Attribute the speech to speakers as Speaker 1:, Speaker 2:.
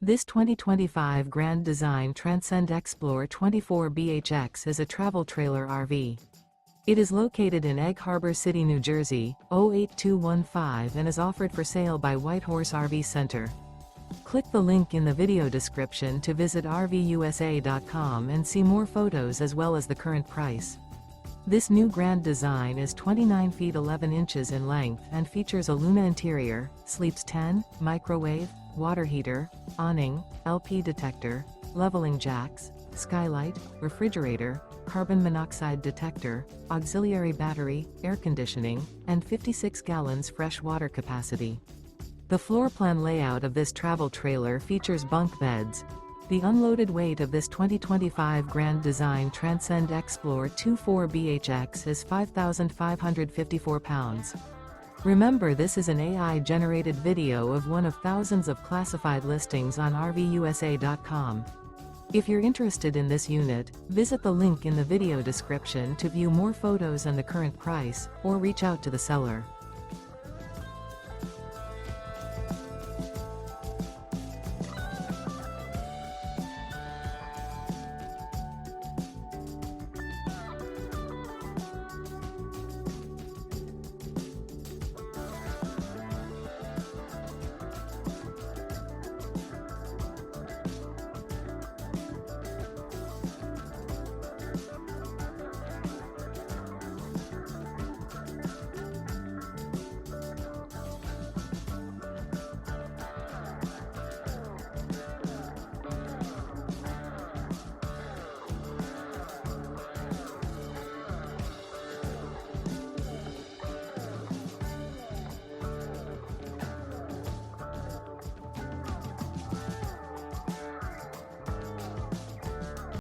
Speaker 1: This 2025 Grand Design Transcend Xplor 24BHX is a travel trailer RV. It is located in Egg Harbor City, New Jersey, 08215 and is offered for sale by Whitehorse RV Center. Click the link in the video description to visit RVUSA.com and see more photos as well as the current price. This new Grand Design is 29 feet 11 inches in length and features a Luna interior, sleeps 10, microwave, water heater, awning, LP detector, leveling jacks, skylight, refrigerator, carbon monoxide detector, auxiliary battery, air conditioning, and 56 gallons fresh water capacity. The floor plan layout of this travel trailer features bunk beds. The unloaded weight of this 2025 Grand Design Transcend Xplor 24BHX is 5,554 pounds. Remember, this is an AI-generated video of one of thousands of classified listings on RVUSA.com. If you're interested in this unit, visit the link in the video description to view more photos and the current price, or reach out to the seller.